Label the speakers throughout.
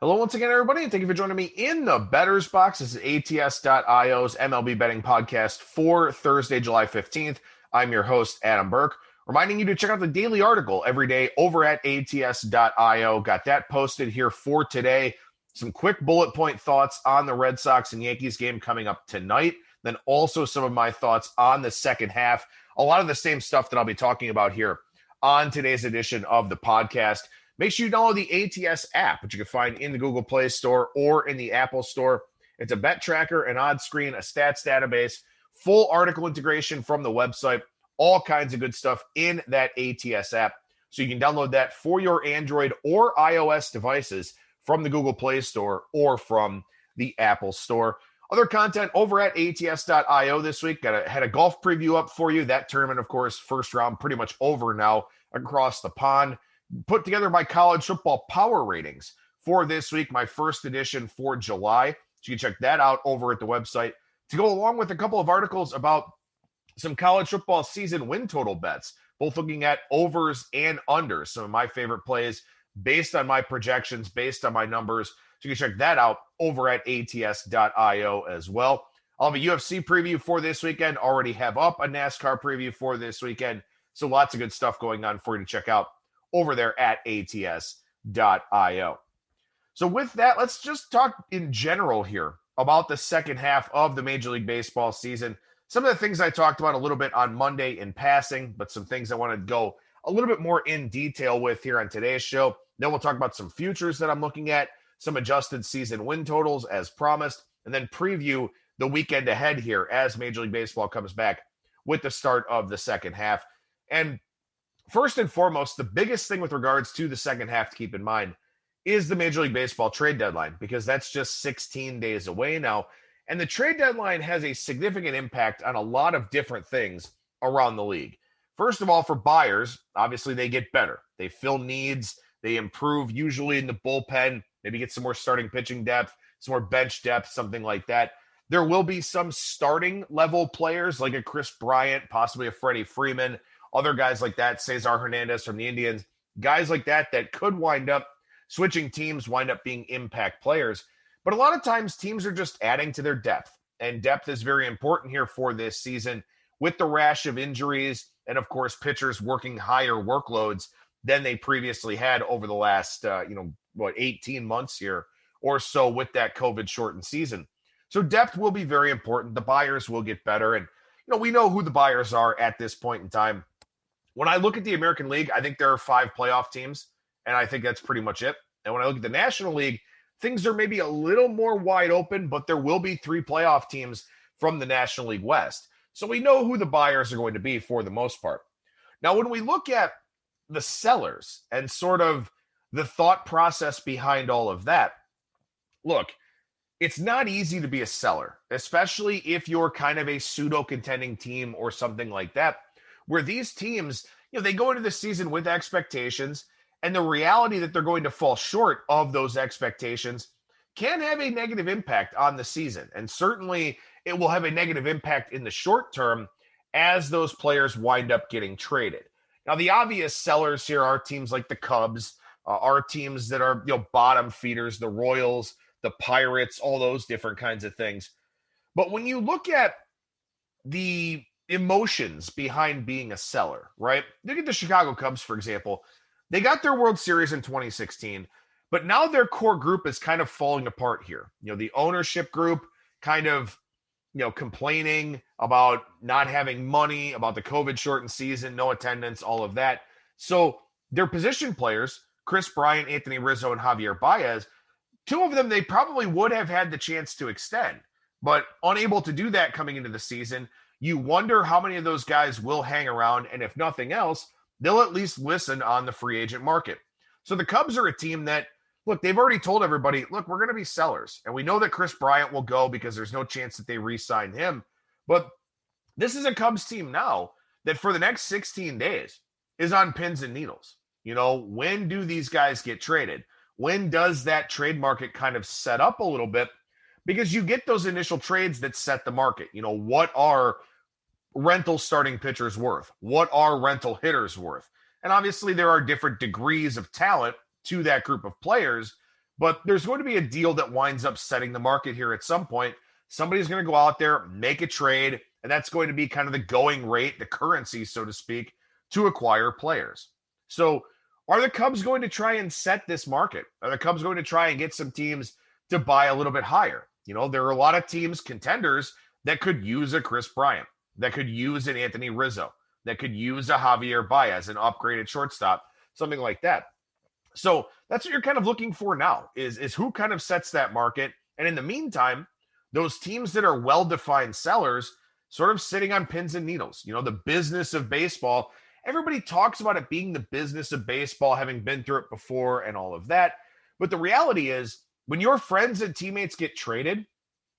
Speaker 1: Hello once again, everybody, and thank you for joining me in the Bettors Box. This is ATS.io's MLB betting podcast for Thursday, July 15th. I'm your host, Adam Burke, reminding you to check out the daily article every day over at ATS.io. Got that posted here for today. Some quick bullet point thoughts on the Red Sox and Yankees game coming up tonight. Then also some of my thoughts on the second half. A lot of the same stuff that I'll be talking about here on today's edition of the podcast. Make sure you download the ATS app, which you can find in the Google Play Store or in the Apple Store. It's a bet tracker, an odds screen, a stats database, full article integration from the website, all kinds of good stuff in that ATS app. So you can download that for your Android or iOS devices from the Google Play Store or from the Apple Store. Other content over at ATS.io this week. Had a golf preview up for you. That tournament, of course, first round pretty much over now across the pond. Put together my college football power ratings for this week, my first edition for July. So you can check that out over at the website to go along with a couple of articles about some college football season win total bets, both looking at overs and unders, some of my favorite plays based on my projections, based on my numbers. So you can check that out over at ATS.io as well. I'll have a UFC preview for this weekend, already have up a NASCAR preview for this weekend. So lots of good stuff going on for you to check out over there at ATS.io. So with that, let's just talk in general here about the second half of the Major League Baseball season. Some of the things I talked about a little bit on Monday in passing, but some things I want to go a little bit more in detail with here on today's show. Then we'll talk about some futures that I'm looking at, some adjusted season win totals as promised, and then preview the weekend ahead here as Major League Baseball comes back with the start of the second half. And first and foremost, the biggest thing with regards to the second half to keep in mind is the Major League Baseball trade deadline, because that's just 16 days away now. And the trade deadline has a significant impact on a lot of different things around the league. First of all, for buyers, obviously they get better. They fill needs. They improve usually in the bullpen, maybe get some more starting pitching depth, some more bench depth, something like that. There will be some starting level players like a Chris Bryant, possibly a Freddie Freeman, other guys like that, Cesar Hernandez from the Indians, guys like that could wind up switching teams, wind up being impact players. But a lot of times teams are just adding to their depth, and depth is very important here for this season with the rash of injuries and, of course, pitchers working higher workloads than they previously had over the last, 18 months here or so with that COVID-shortened season. So depth will be very important. The buyers will get better, and we know who the buyers are at this point in time. When I look at the American League, I think there are 5 playoff teams, and I think that's pretty much it. And when I look at the National League, things are maybe a little more wide open, but there will be 3 playoff teams from the National League West. So we know who the buyers are going to be for the most part. Now, when we look at the sellers and sort of the thought process behind all of that, look, it's not easy to be a seller, especially if you're kind of a pseudo-contending team or something like that, where these teams, they go into the season with expectations, and the reality that they're going to fall short of those expectations can have a negative impact on the season. And certainly it will have a negative impact in the short term as those players wind up getting traded. Now, the obvious sellers here are teams like the Cubs, are teams that are, bottom feeders, the Royals, the Pirates, all those different kinds of things. But when you look at the emotions behind being a seller, right? Look at the Chicago Cubs, for example. They got their World Series in 2016, but now their core group is kind of falling apart here. The ownership group kind of, complaining about not having money, about the COVID-shortened season, no attendance, all of that. So their position players, Chris Bryant, Anthony Rizzo, and Javier Baez, 2 of them they probably would have had the chance to extend, but unable to do that coming into the season. You wonder how many of those guys will hang around, and if nothing else, they'll at least listen on the free agent market. So the Cubs are a team that, look, they've already told everybody, look, we're going to be sellers. And we know that Chris Bryant will go because there's no chance that they re-sign him. But this is a Cubs team now that for the next 16 days is on pins and needles. When do these guys get traded? When does that trade market kind of set up a little bit? Because you get those initial trades that set the market. What are rental starting pitchers worth? What are rental hitters worth? And obviously there are different degrees of talent to that group of players, But there's going to be a deal that winds up setting the market here at some point. Somebody's going to go out there, make a trade, and that's going to be kind of the going rate, the currency, so to speak, to acquire players. So are the Cubs going to try and set this market? Are the Cubs going to try and get some teams to buy a little bit higher? There are a lot of teams, contenders, that could use a Chris Bryant, that could use an Anthony Rizzo, that could use a Javier Baez, an upgraded shortstop, something like that. So that's what you're kind of looking for now is who kind of sets that market. And in the meantime, those teams that are well-defined sellers sort of sitting on pins and needles. The business of baseball, everybody talks about it being the business of baseball, having been through it before and all of that. But the reality is when your friends and teammates get traded,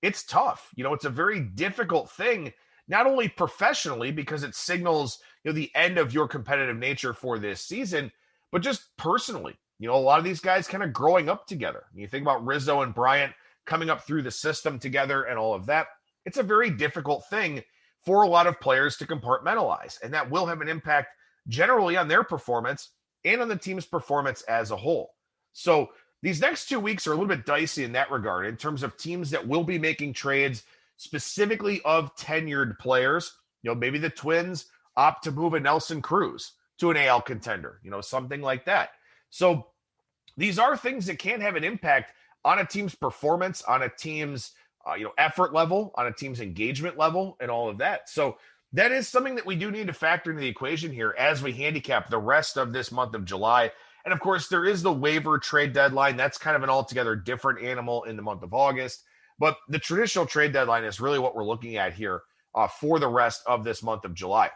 Speaker 1: it's tough. It's a very difficult thing, not only professionally because it signals, the end of your competitive nature for this season, but just personally. A lot of these guys kind of growing up together. You think about Rizzo and Bryant coming up through the system together and all of that. It's a very difficult thing for a lot of players to compartmentalize, and that will have an impact generally on their performance and on the team's performance as a whole. So these next 2 weeks are a little bit dicey in that regard in terms of teams that will be making trades specifically of tenured players. Maybe the Twins opt to move a Nelson Cruz to an AL contender, something like that. So these are things that can have an impact on a team's performance, on a team's effort level, on a team's engagement level, and all of that. So that is something that we do need to factor into the equation here as we handicap the rest of this month of July. And of course, there is the waiver trade deadline. That's kind of an altogether different animal in the month of August. But the traditional trade deadline is really what we're looking at here for the rest of this month of July.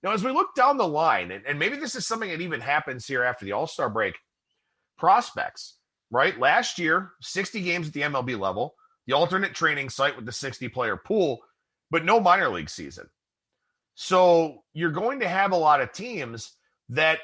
Speaker 1: Now, as we look down the line, and maybe this is something that even happens here after the All-Star break, prospects, right? Last year, 60 games at the MLB level, the alternate training site with the 60-player pool, but no minor league season. So you're going to have a lot of teams that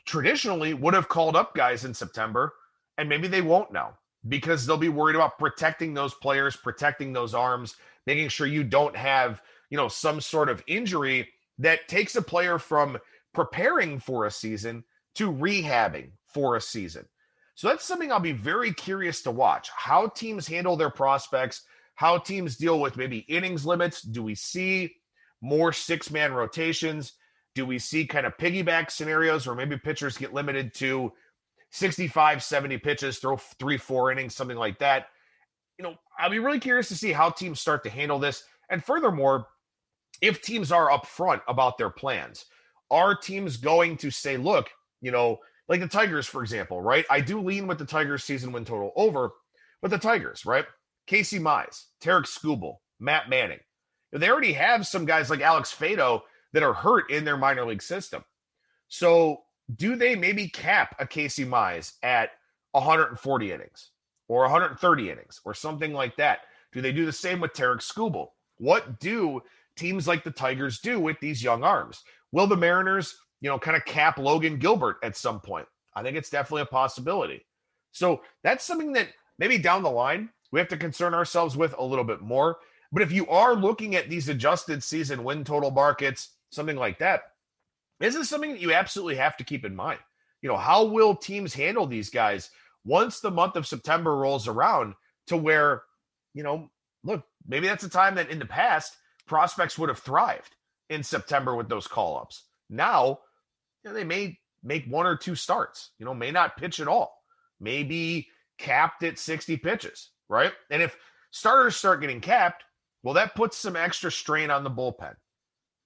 Speaker 1: traditionally would have called up guys in September, and maybe they won't now because they'll be worried about protecting those players, protecting those arms, making sure you don't have, some sort of injury that takes a player from preparing for a season to rehabbing for a season. So that's something I'll be very curious to watch, how teams handle their prospects, how teams deal with maybe innings limits. Do we see more 6-man rotations? Do we see kind of piggyback scenarios where maybe pitchers get limited to 65, 70 pitches, throw 3-4 innings, something like that? I'll be really curious to see how teams start to handle this. And furthermore, if teams are upfront about their plans, are teams going to say, look, like the Tigers, for example, right? I do lean with the Tigers season win total over, but the Tigers, right? Casey Mize, Tarek Skubal, Matt Manning. They already have some guys like Alex Fado that are hurt in their minor league system. So do they maybe cap a Casey Mize at 140 innings or 130 innings or something like that? Do they do the same with Tarek Skubal? What do teams like the Tigers do with these young arms? Will the Mariners, kind of cap Logan Gilbert at some point? I think it's definitely a possibility. So that's something that maybe down the line we have to concern ourselves with a little bit more. But if you are looking at these adjusted season win total markets, something like that, this is something that you absolutely have to keep in mind. How will teams handle these guys once the month of September rolls around to where, look, maybe that's a time that in the past prospects would have thrived in September with those call-ups. Now, they may make 1 or 2 starts, may not pitch at all, maybe capped at 60 pitches, right? And if starters start getting capped, well, that puts some extra strain on the bullpen.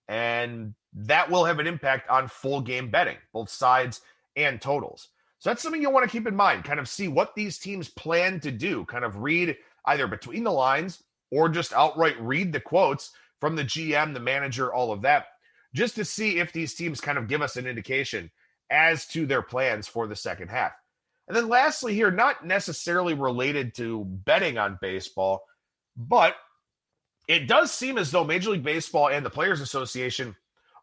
Speaker 1: And that will have an impact on full game betting, both sides and totals. So that's something you'll want to keep in mind, kind of see what these teams plan to do, kind of read either between the lines or just outright read the quotes from the GM, the manager, all of that, just to see if these teams kind of give us an indication as to their plans for the second half. And then lastly here, not necessarily related to betting on baseball, but it does seem as though Major League Baseball and the Players Association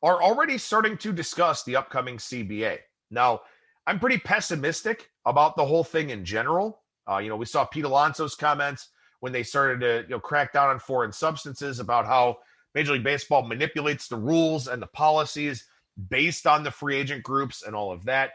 Speaker 1: are already starting to discuss the upcoming CBA. Now, I'm pretty pessimistic about the whole thing in general. We saw Pete Alonso's comments when they started to crack down on foreign substances about how Major League Baseball manipulates the rules and the policies based on the free agent groups and all of that.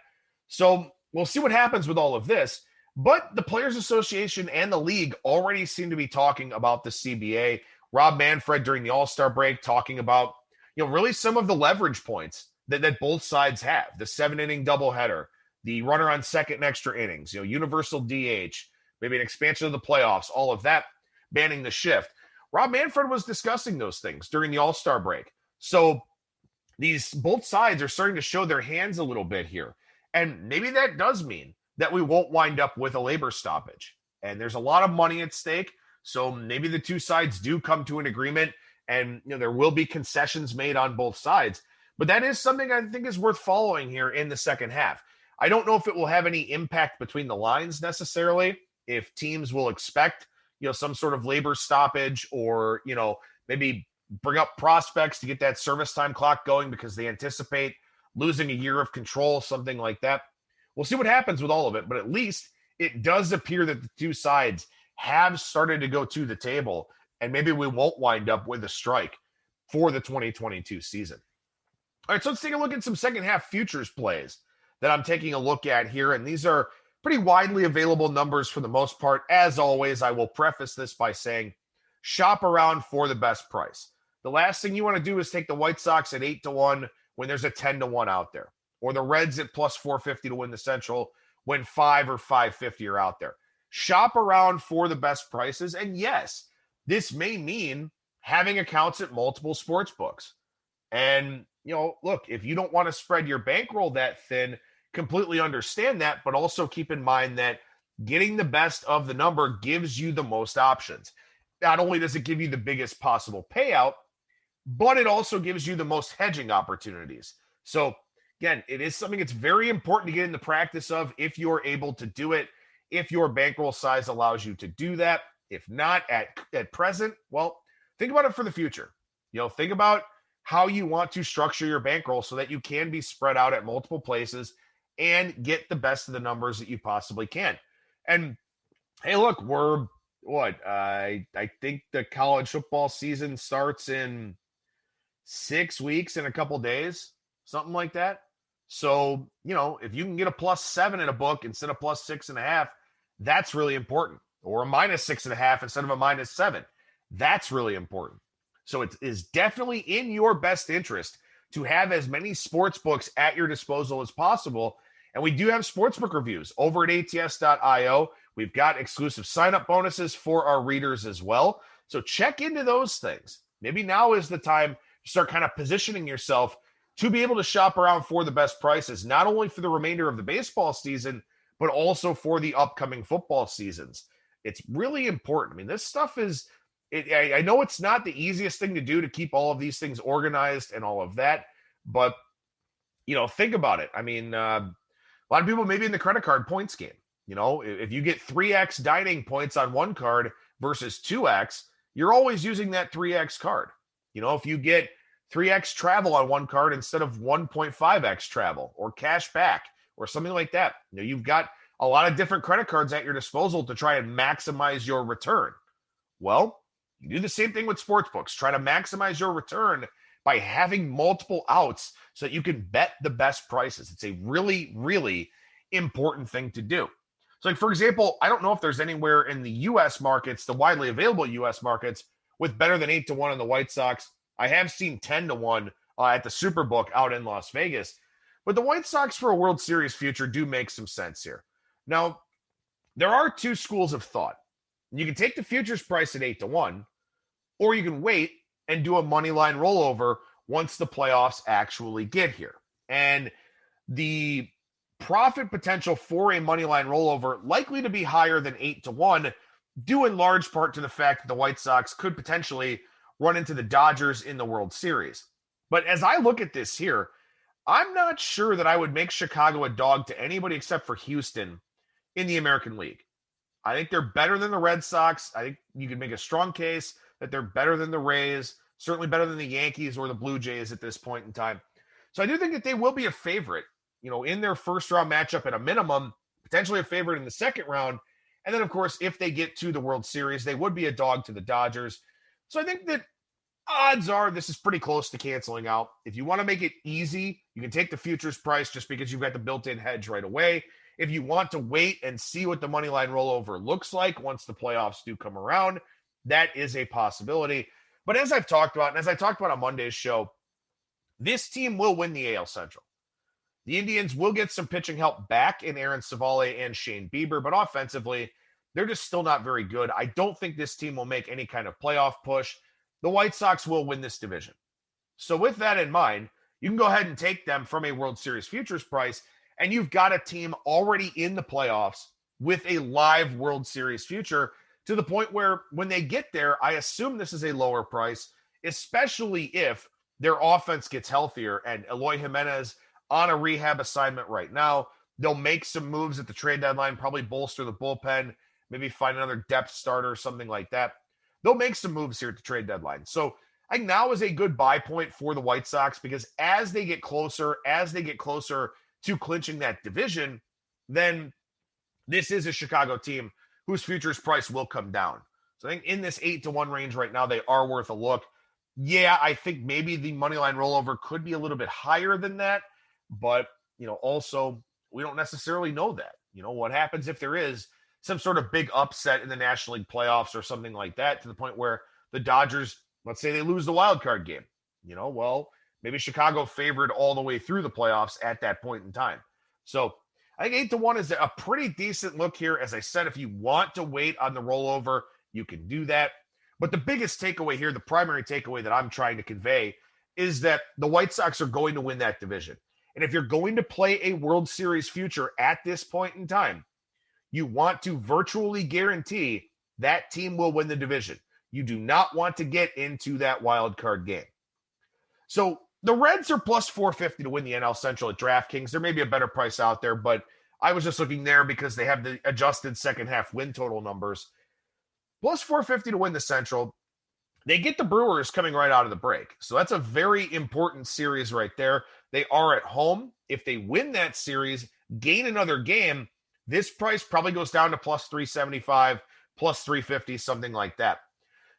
Speaker 1: So we'll see what happens with all of this. But the Players Association and the league already seem to be talking about the CBA. Rob Manfred during the All-Star break talking about, really some of the leverage points that both sides have. The 7-inning doubleheader, the runner on second and extra innings, universal DH, maybe an expansion of the playoffs, all of that, banning the shift. Rob Manfred was discussing those things during the All-Star break. So both sides are starting to show their hands a little bit here. And maybe that does mean that we won't wind up with a labor stoppage. And there's a lot of money at stake. So maybe the two sides do come to an agreement and there will be concessions made on both sides. But that is something I think is worth following here in the second half. I don't know if it will have any impact between the lines necessarily, if teams will expect, some sort of labor stoppage or, maybe bring up prospects to get that service time clock going because they anticipate losing a year of control, something like that. We'll see what happens with all of it, but at least it does appear that the two sides have started to go to the table, and maybe we won't wind up with a strike for the 2022 season. All right, so let's take a look at some second half futures plays that I'm taking a look at here, and these are pretty widely available numbers for the most part. As always, I will preface this by saying shop around for the best price. The last thing you want to do is take the White Sox at 8-1 when there's a 10-1 out there, or the Reds at plus 450 to win the Central when 5 or 550 are out there. Shop around for the best prices. And yes, this may mean having accounts at multiple sports books. And, look, if you don't want to spread your bankroll that thin, completely understand that, but also keep in mind that getting the best of the number gives you the most options. Not only does it give you the biggest possible payout, but it also gives you the most hedging opportunities. So again, it is something that's very important to get in the practice of if you're able to do it, if your bankroll size allows you to do that. If not at present, well, think about it for the future. Think about how you want to structure your bankroll so that you can be spread out at multiple places and get the best of the numbers that you possibly can. And hey, look, we're I think the college football season starts in 6 weeks and a couple days, something like that. So, if you can get a +7 in a book instead of +6.5, that's really important. Or a -6.5 instead of a -7. That's really important. So it is definitely in your best interest to have as many sports books at your disposal as possible. And we do have sportsbook reviews over at ats.io. We've got exclusive sign-up bonuses for our readers as well. So check into those things. Maybe now is the time to start kind of positioning yourself to be able to shop around for the best prices, not only for the remainder of the baseball season, but also for the upcoming football seasons. It's really important. I mean, this stuff is, I know it's not the easiest thing to do to keep all of these things organized and all of that, but, think about it. I mean, a lot of people maybe in the credit card points game, if you get 3x dining points on one card versus 2x, you're always using that 3x card. If you get 3x travel on one card instead of 1.5x travel or cash back or something like that, you've got a lot of different credit cards at your disposal to try and maximize your return. Well, you do the same thing with sports books. Try to maximize your return by having multiple outs so that you can bet the best prices. It's a really, really important thing to do. So, like, for example, I don't know if there's anywhere in the U.S. markets, the widely available U.S. markets, with better than 8-1 on the White Sox. I have seen 10-1 at the Superbook out in Las Vegas. But the White Sox for a World Series future do make some sense here. Now, there are two schools of thought. You can take the futures price at 8-1, or you can wait and do a money line rollover once the playoffs actually get here. And the profit potential for a money line rollover likely to be higher than 8-1, due in large part to the fact that the White Sox could potentially run into the Dodgers in the World Series. But as I look at this here, I'm not sure that I would make Chicago a dog to anybody except for Houston in the American League. I think they're better than the Red Sox. I think you could make a strong case that they're better than the Rays, certainly better than the Yankees or the Blue Jays at this point in time. So I do think that they will be a favorite, in their first round matchup at a minimum, potentially a favorite in the second round. And then, of course, if they get to the World Series, they would be a dog to the Dodgers. So I think that odds are this is pretty close to canceling out. If you want to make it easy, you can take the futures price just because you've got the built-in hedge right away. If you want to wait and see what the money line rollover looks like once the playoffs do come around, that is a possibility. But as I've talked about, and as I talked about on Monday's show, this team will win the AL Central. The Indians will get some pitching help back in Aaron Savale and Shane Bieber, but offensively, they're just still not very good. I don't think this team will make any kind of playoff push. The White Sox will win this division. So with that in mind, you can go ahead and take them from a World Series futures price, and you've got a team already in the playoffs with a live World Series future, to the point where when they get there, I assume this is a lower price, especially if their offense gets healthier. And Eloy Jimenez on a rehab assignment right now. They'll make some moves at the trade deadline, probably bolster the bullpen, maybe find another depth starter or something like that. They'll make some moves here at the trade deadline. So I think now is a good buy point for the White Sox, because as they get closer to clinching that division, then this is a Chicago team whose futures price will come down. So I think in this 8-1 range right now, they are worth a look. Yeah, I think maybe the money line rollover could be a little bit higher than that, but also we don't necessarily know that. What happens if there is some sort of big upset in the National League playoffs or something like that, to the point where the Dodgers, let's say they lose the wild card game. Well, maybe Chicago favored all the way through the playoffs at that point in time. So I think 8-1 is a pretty decent look here. As I said, if you want to wait on the rollover, you can do that. But the biggest takeaway here, the primary takeaway that I'm trying to convey, is that the White Sox are going to win that division. And if you're going to play a World Series future at this point in time, you want to virtually guarantee that team will win the division. You do not want to get into that wild card game. So the Reds are plus 450 to win the NL Central at DraftKings. There may be a better price out there, but I was just looking there because they have the adjusted second half win total numbers. Plus 450 to win the Central. They get the Brewers coming right out of the break. So that's a very important series right there. They are at home. If they win that series, gain another game, this price probably goes down to plus 375, plus 350, something like that.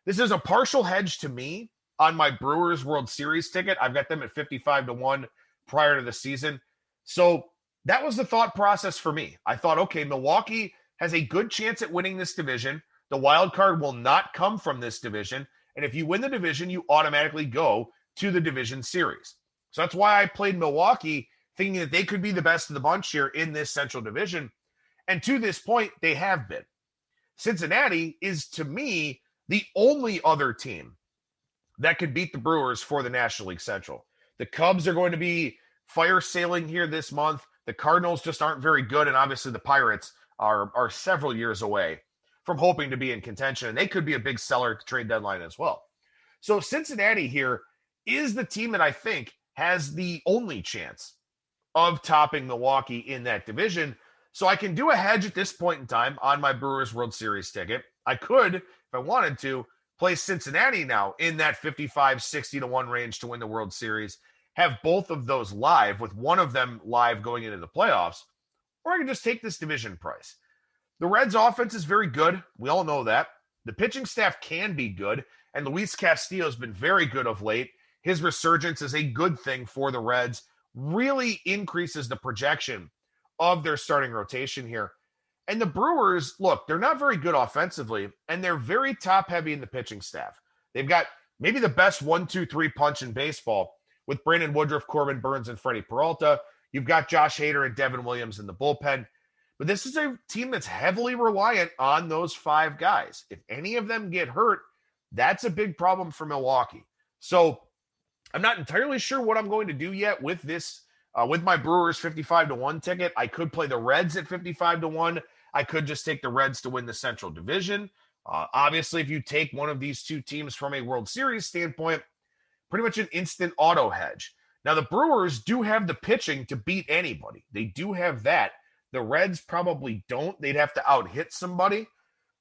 Speaker 1: This is a partial hedge to me on my Brewers World Series ticket. I've got them at 55-1 prior to the season. So that was the thought process for me. I thought, okay, Milwaukee has a good chance at winning this division. The wild card will not come from this division. And if you win the division, you automatically go to the division series. So that's why I played Milwaukee, thinking that they could be the best of the bunch here in this Central Division. And to this point, they have been. Cincinnati is, to me, the only other team that could beat the Brewers for the National League Central. The Cubs are going to be fire sailing here this month. The Cardinals just aren't very good, and obviously the Pirates are several years away from hoping to be in contention, and they could be a big seller at the trade deadline as well. So Cincinnati here is the team that I think has the only chance of topping Milwaukee in that division. So I can do a hedge at this point in time on my Brewers World Series ticket. I could, if I wanted to, play Cincinnati now in that 55-60-1 range to win the World Series, have both of those live, with one of them live going into the playoffs, or I can just take this division price. The Reds' offense is very good. We all know that. The pitching staff can be good, and Luis Castillo has been very good of late. His resurgence is a good thing for the Reds, really increases the projection of their starting rotation here. And the Brewers, look, they're not very good offensively, and they're very top-heavy in the pitching staff. They've got maybe the best 1-2-3 punch in baseball with Brandon Woodruff, Corbin Burns, and Freddie Peralta. You've got Josh Hader and Devin Williams in the bullpen. But this is a team that's heavily reliant on those five guys. If any of them get hurt, that's a big problem for Milwaukee. So I'm not entirely sure what I'm going to do yet with this, with my Brewers 55-1 ticket. I could play the Reds at 55-1. I could just take the Reds to win the Central Division. Obviously, if you take one of these two teams from a World Series standpoint, pretty much an instant auto hedge. Now, the Brewers do have the pitching to beat anybody. They do have that. The Reds probably don't. They'd have to out-hit somebody.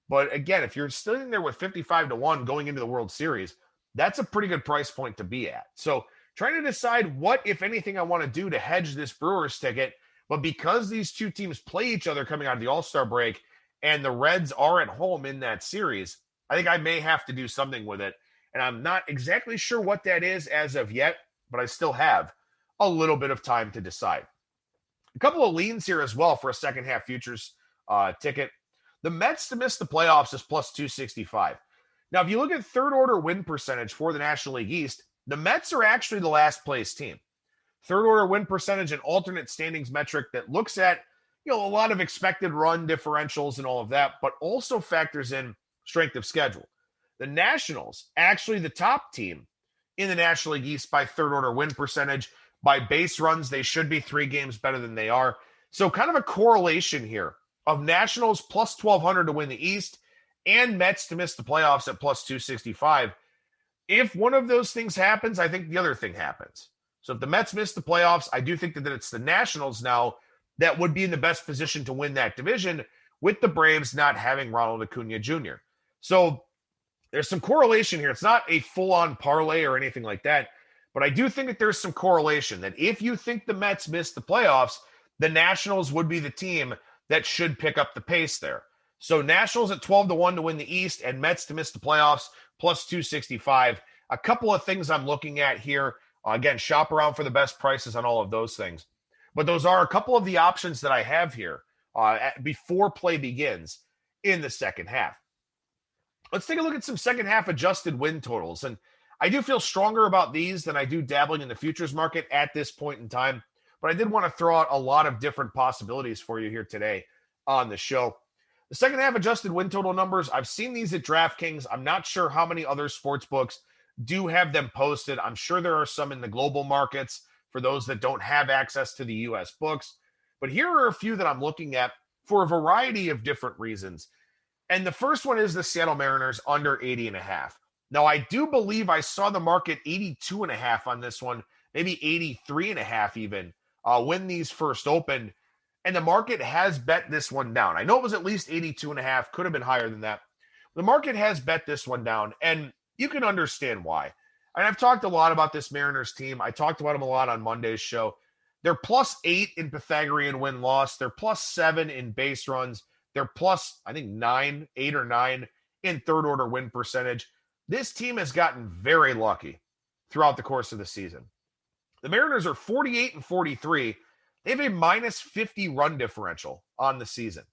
Speaker 1: But again, if you're still in there with 55-1 going into the World Series, that's a pretty good price point to be at. So trying to decide what, if anything, I want to do to hedge this Brewers ticket. But because these two teams play each other coming out of the All-Star break and the Reds are at home in that series, I think I may have to do something with it. And I'm not exactly sure what that is as of yet, but I still have a little bit of time to decide. A couple of leans here as well for a second half futures ticket. The Mets to miss the playoffs is plus 265. Now, if you look at third order win percentage for the National League East, the Mets are actually the last place team. Third order win percentage, an alternate standings metric that looks at, a lot of expected run differentials and all of that, but also factors in strength of schedule. The Nationals, actually the top team in the National League East by third order win percentage. By base runs, they should be 3 games better than they are. So kind of a correlation here of Nationals plus 1,200 to win the East and Mets to miss the playoffs at plus 265. If one of those things happens, I think the other thing happens. So if the Mets miss the playoffs, I do think that it's the Nationals now that would be in the best position to win that division, with the Braves not having Ronald Acuna Jr. So there's some correlation here. It's not a full-on parlay or anything like that, but I do think that there's some correlation that if you think the Mets miss the playoffs, the Nationals would be the team that should pick up the pace there. So Nationals at 12-1 to win the East and Mets to miss the playoffs, plus 265. A couple of things I'm looking at here. Again, shop around for the best prices on all of those things. But those are a couple of the options that I have here before play begins in the second half. Let's take a look at some second half adjusted win totals. And I do feel stronger about these than I do dabbling in the futures market at this point in time. But I did want to throw out a lot of different possibilities for you here today on the show. The second half adjusted win total numbers, I've seen these at DraftKings. I'm not sure how many other sports books do have them posted. I'm sure there are some in the global markets for those that don't have access to the U.S. books. But here are a few that I'm looking at for a variety of different reasons. And the first one is the Seattle Mariners under 80.5. Now, I do believe I saw the market 82.5 on this one, maybe 83.5 even, when these first opened. And the market has bet this one down. I know it was at least 82.5, could have been higher than that. The market has bet this one down, and you can understand why. And I've talked a lot about this Mariners team. I talked about them a lot on Monday's show. They're plus 8 in Pythagorean win-loss. They're plus 7 in base runs. They're plus, I think, 8 or 9 in third-order win percentage. This team has gotten very lucky throughout the course of the season. The Mariners are 48-43. They have a minus 50 run differential on the season.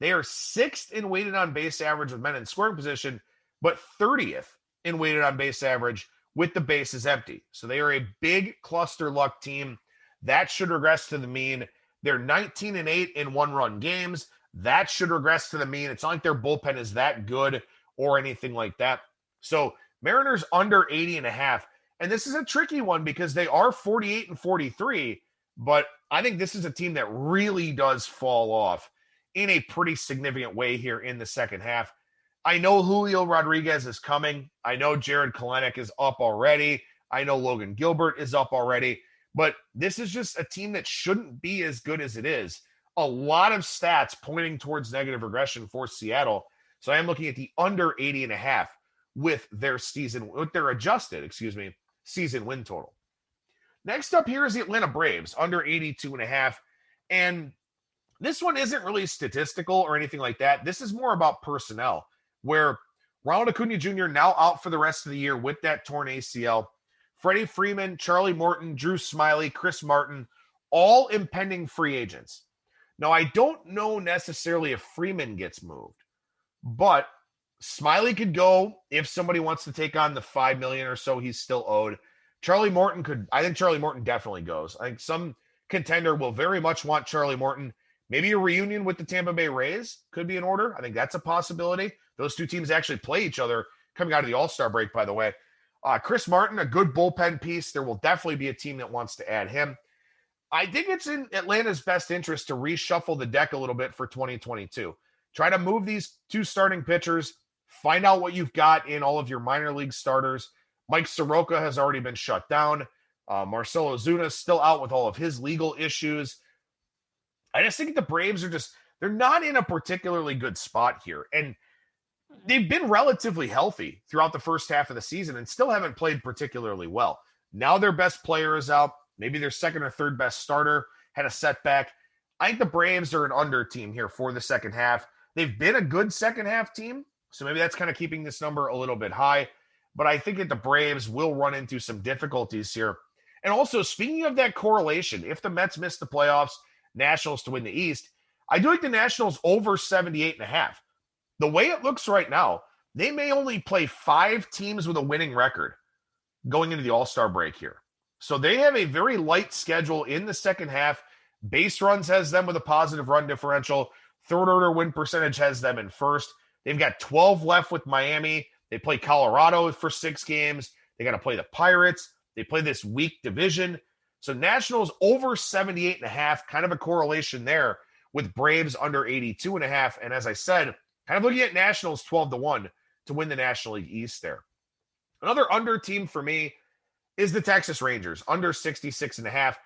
Speaker 1: They are 6th in weighted on base average with men in scoring position, but 30th in weighted on base average with the bases empty. So they are a big cluster luck team. That should regress to the mean. They're 19-8 in one-run games. That should regress to the mean. It's not like their bullpen is that good or anything like that. So Mariners under 80.5. And this is a tricky one because they are 48-43, but I think this is a team that really does fall off in a pretty significant way here in the second half. I know Julio Rodriguez is coming. I know Jared Kelenic is up already. I know Logan Gilbert is up already. But this is just a team that shouldn't be as good as it is. A lot of stats pointing towards negative regression for Seattle. So I am looking at the under 80.5 with their adjusted season win total. Next up here is the Atlanta Braves under 82.5. And this one isn't really statistical or anything like that. This is more about personnel, where Ronald Acuna Jr. now out for the rest of the year with that torn ACL. Freddie Freeman, Charlie Morton, Drew Smyly, Chris Martin, all impending free agents. Now, I don't know necessarily if Freeman gets moved, but Smyly could go if somebody wants to take on the $5 million or so he's still owed. Charlie Morton I think Charlie Morton definitely goes. I think some contender will very much want Charlie Morton. Maybe a reunion with the Tampa Bay Rays could be in order. I think that's a possibility. Those two teams actually play each other coming out of the All-Star break, by the way. Chris Martin, a good bullpen piece. There will definitely be a team that wants to add him. I think it's in Atlanta's best interest to reshuffle the deck a little bit for 2022. Try to move these two starting pitchers. Find out what you've got in all of your minor league starters. Mike Soroka has already been shut down. Marcelo Ozuna is still out with all of his legal issues. I just think the Braves they're not in a particularly good spot here. And they've been relatively healthy throughout the first half of the season and still haven't played particularly well. Now their best player is out. Maybe their second or third best starter had a setback. I think the Braves are an under team here for the second half. They've been a good second half team, so maybe that's kind of keeping this number a little bit high. But I think that the Braves will run into some difficulties here. And also, speaking of that correlation, if the Mets miss the playoffs Nationals to win the East. I do like the Nationals over 78.5. The way it looks right now, they may only play 5 teams with a winning record going into the All-Star break here. So they have a very light schedule in the second half. Base runs has them with a positive run differential. Third order win percentage has them in first. They've got 12 left with Miami. They play Colorado for 6 games. They got to play the Pirates. They play this weak division. So Nationals over 78.5, kind of a correlation there with Braves under 82.5. And as I said, kind of looking at Nationals 12-1 to win the National League East there. Another under team for me is the Texas Rangers, under 66.5.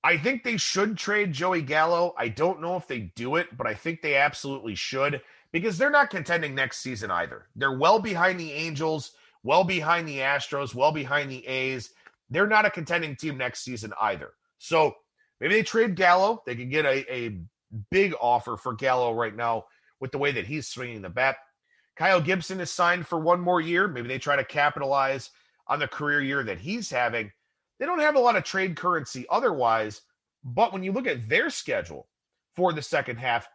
Speaker 1: I think they should trade Joey Gallo. I don't know if they do it, but I think they absolutely should because they're not contending next season either. They're well behind the Angels, well behind the Astros, well behind the A's. They're not a contending team next season either. So maybe they trade Gallo. They could get a big offer for Gallo right now with the way that he's swinging the bat. Kyle Gibson is signed for 1 more year. Maybe they try to capitalize on the career year that he's having. They don't have a lot of trade currency otherwise, but when you look at their schedule for the second half,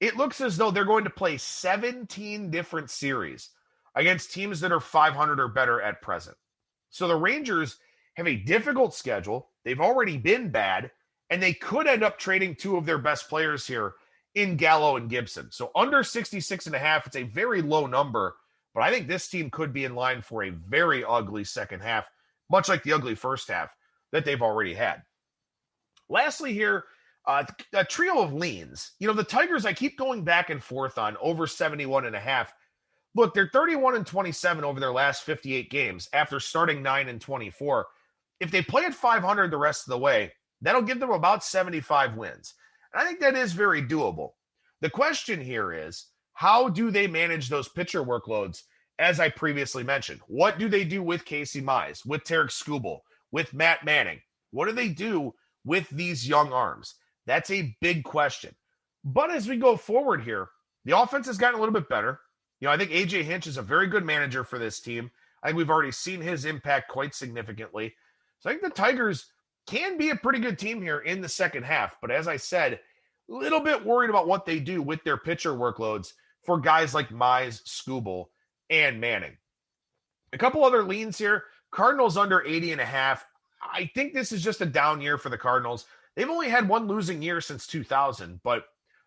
Speaker 1: it looks as though they're going to play 17 different series against teams that are 500 or better at present. So the Rangers have a difficult schedule. They've already been bad, and they could end up trading 2 of their best players here in Gallo and Gibson. So under 66.5, it's a very low number, but I think this team could be in line for a very ugly second half, much like the ugly first half that they've already had. Lastly here, a trio of leans. You know, the Tigers, I keep going back and forth on over 71.5. Look, they're 31-27 over their last 58 games after starting 9-24. If they play at 500 the rest of the way, that'll give them about 75 wins. And I think that is very doable. The question here is, how do they manage those pitcher workloads, as I previously mentioned? What do they do with Casey Mize, with Tarek Skubal, with Matt Manning? What do they do with these young arms? That's a big question. But as we go forward here, the offense has gotten a little bit better. You know, I think A.J. Hinch is a very good manager for this team. I think we've already seen his impact quite significantly. So I think the Tigers can be a pretty good team here in the second half. But as I said, a little bit worried about what they do with their pitcher workloads for guys like Mize, Skubal, and Manning. A couple other leans here. Cardinals under 80.5. I think this is just a down year for the Cardinals. They've only had 1 losing year since 2000, but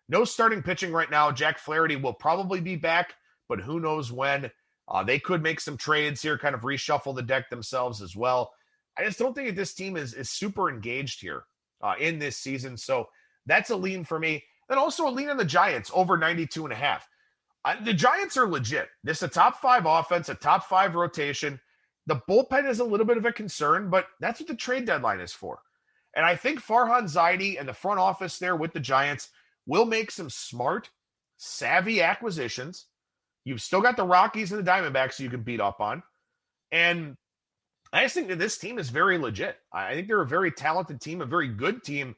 Speaker 1: no starting pitching right now. Jack Flaherty will probably be back, but who knows when. They could make some trades here, kind of reshuffle the deck themselves as well. I just don't think that this team is super engaged here in this season. So that's a lean for me. And also a lean on the Giants over 92.5. The Giants are legit. This is a top 5 offense, a top 5 rotation. The bullpen is a little bit of a concern, but that's what the trade deadline is for. And I think Farhan Zaidi and the front office there with the Giants will make some smart, savvy acquisitions. You've still got the Rockies and the Diamondbacks you can beat up on. And I just think that this team is very legit. I think they're a very talented team, a very good team,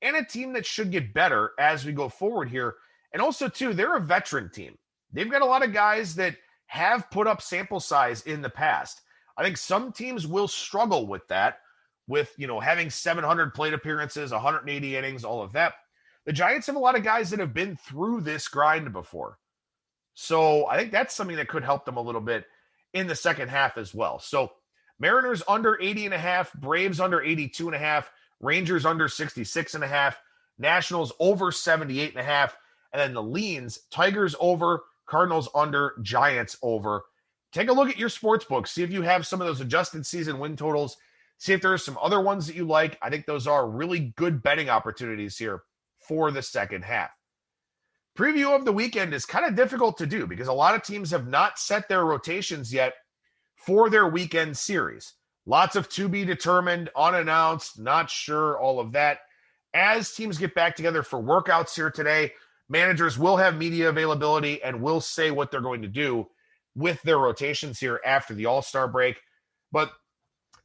Speaker 1: and a team that should get better as we go forward here. And also, too, they're a veteran team. They've got a lot of guys that have put up sample size in the past. I think some teams will struggle with that, with, you know, having 700 plate appearances, 180 innings, all of that. The Giants have a lot of guys that have been through this grind before. So I think that's something that could help them a little bit in the second half as well. So Mariners under 80.5, Braves under 82.5, Rangers under 66.5, Nationals over 78.5, and then the leans, Tigers over, Cardinals under, Giants over. Take a look at your sports books. See if you have some of those adjusted season win totals. See if there are some other ones that you like. I think those are really good betting opportunities here for the second half. Preview of the weekend is kind of difficult to do because a lot of teams have not set their rotations yet for their weekend series. Lots of to be determined, unannounced, not sure, all of that. As teams get back together for workouts here today, managers will have media availability and will say what they're going to do with their rotations here after the All-Star break. But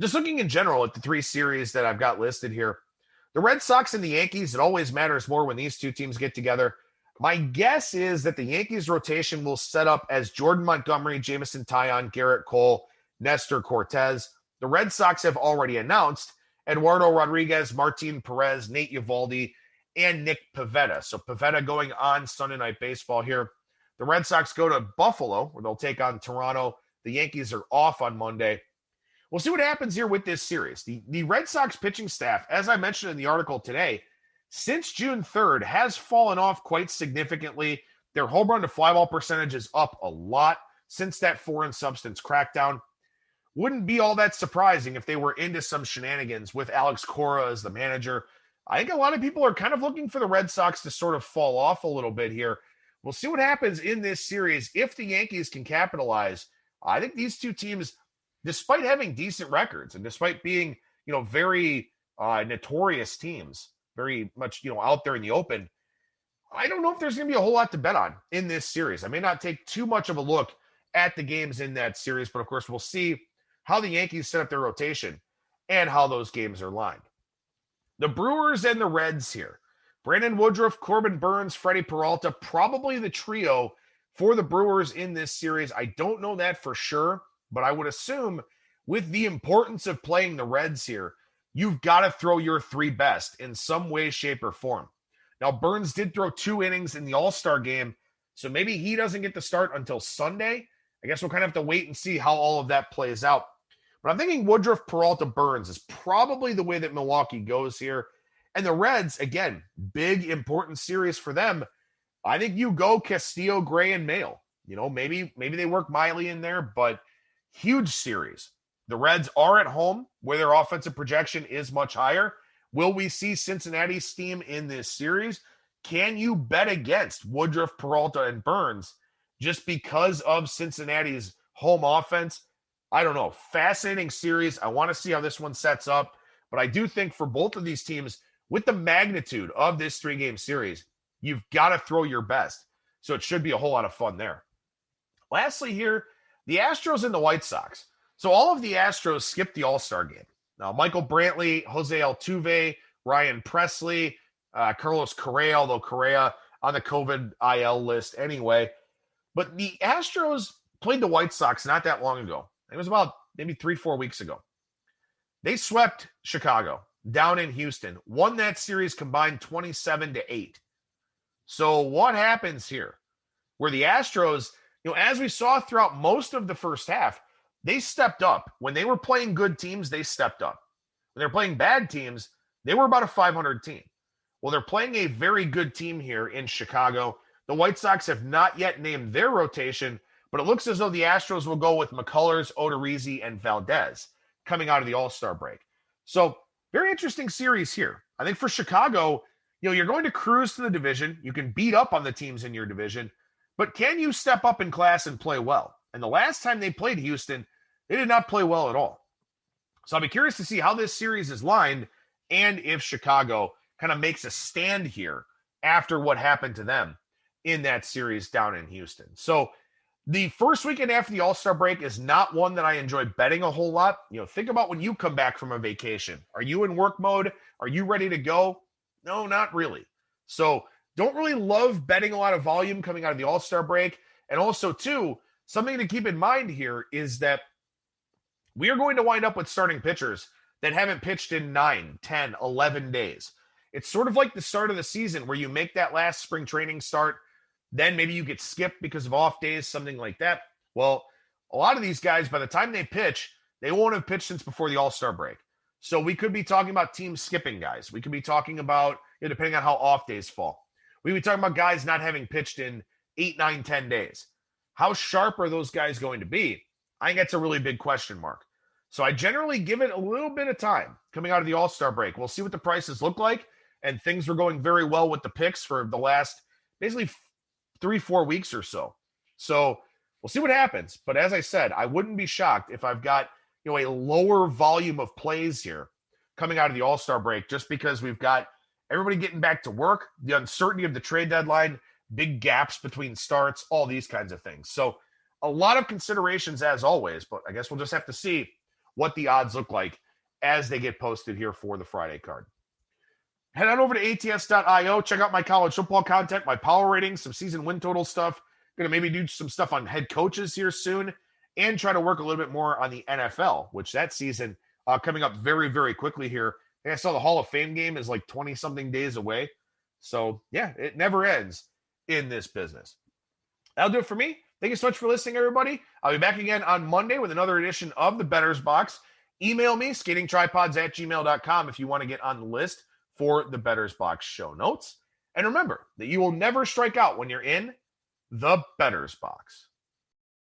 Speaker 1: just looking in general at the 3 series that I've got listed here, the Red Sox and the Yankees, it always matters more when these 2 teams get together. My guess is that the Yankees rotation will set up as Jordan Montgomery, Jameson Taillon, Garrett Cole, Nestor Cortez. The Red Sox have already announced Eduardo Rodriguez, Martin Perez, Nate Eovaldi, and Nick Pivetta. So Pivetta going on Sunday Night Baseball here. The Red Sox go to Buffalo, where they'll take on Toronto. The Yankees are off on Monday. We'll see what happens here with this series. The Red Sox pitching staff, as I mentioned in the article today, since June 3rd has fallen off quite significantly. Their home run to fly ball percentage is up a lot since that foreign substance crackdown. Wouldn't be all that surprising if they were into some shenanigans with Alex Cora as the manager. I think a lot of people are kind of looking for the Red Sox to sort of fall off a little bit here. We'll see what happens in this series. If the Yankees can capitalize, I think these two teams, despite having decent records and despite being, very notorious teams, very much, out there in the open, I don't know if there's going to be a whole lot to bet on in this series. I may not take too much of a look at the games in that series, but of course we'll see how the Yankees set up their rotation and how those games are lined. The Brewers and the Reds here. Brandon Woodruff, Corbin Burnes, Freddie Peralta, probably the trio for the Brewers in this series. I don't know that for sure, but I would assume with the importance of playing the Reds here, you've got to throw your three best in some way, shape, or form. Now, Burnes did throw 2 innings in the All-Star game, so maybe he doesn't get the start until Sunday. I guess we'll kind of have to wait and see how all of that plays out. But I'm thinking Woodruff, Peralta, Burnes is probably the way that Milwaukee goes here. And the Reds, again, big, important series for them. I think you go Castillo, Gray, and Maile. Maybe they work Miley in there, but huge series. The Reds are at home where their offensive projection is much higher. Will we see Cincinnati's steam in this series? Can you bet against Woodruff, Peralta, and Burnes just because of Cincinnati's home offense? I don't know. Fascinating series. I want to see how this one sets up. But I do think for both of these teams, with the magnitude of this 3-game series, you've got to throw your best. So it should be a whole lot of fun there. Lastly here, the Astros and the White Sox. So all of the Astros skipped the All-Star game. Now, Michael Brantley, Jose Altuve, Ryan Presley, Carlos Correa, although Correa on the COVID IL list anyway. But the Astros played the White Sox not that long ago. It was about maybe 3-4 weeks ago. They swept Chicago down in Houston, won that series combined 27-8. So what happens here? Where the Astros, as we saw throughout most of the first half, they stepped up. When they were playing good teams, they stepped up. When they're playing bad teams, they were about a 500 team. Well, they're playing a very good team here in Chicago. The White Sox have not yet named their rotation, but it looks as though the Astros will go with McCullers, Odorizzi, and Valdez coming out of the All-Star break. So very interesting series here. I think for Chicago, you're going to cruise to the division. You can beat up on the teams in your division, but can you step up in class and play well? And the last time they played Houston, they did not play well at all. So I'll be curious to see how this series is lined and if Chicago kind of makes a stand here after what happened to them in that series down in Houston. So the first weekend after the All-Star break is not one that I enjoy betting a whole lot. Think about when you come back from a vacation. Are you in work mode? Are you ready to go? No, not really. So don't really love betting a lot of volume coming out of the All-Star break. And also, too, something to keep in mind here is that we are going to wind up with starting pitchers that haven't pitched in 9, 10, 11 days. It's sort of like the start of the season where you make that last spring training start. Then maybe you get skipped because of off days, something like that. Well, a lot of these guys, by the time they pitch, they won't have pitched since before the All-Star break. So we could be talking about teams skipping guys. We could be talking about, depending on how off days fall. We could be talking about guys not having pitched in 8, 9, 10 days. How sharp are those guys going to be? I think that's a really big question mark. So I generally give it a little bit of time coming out of the All-Star break. We'll see what the prices look like. And things were going very well with the picks for the last basically 3-4 weeks or so. So we'll see what happens. But as I said, I wouldn't be shocked if I've got a lower volume of plays here coming out of the All-Star break, just because we've got everybody getting back to work, the uncertainty of the trade deadline, big gaps between starts, all these kinds of things. So a lot of considerations as always, but I guess we'll just have to see what the odds look like as they get posted here for the Friday card. Head on over to ATS.io. Check out my college football content, my power ratings, some season win total stuff. Going to maybe do some stuff on head coaches here soon and try to work a little bit more on the NFL, which that season coming up very, very quickly here. I think I saw the Hall of Fame game is like 20-something days away. So, yeah, it never ends in this business. That'll do it for me. Thank you so much for listening, everybody. I'll be back again on Monday with another edition of the Bettors Box. Email me, skatingtripods@gmail.com, if you want to get on the list for the Bettors Box show notes. And remember that you will never strike out when you're in the Bettors Box.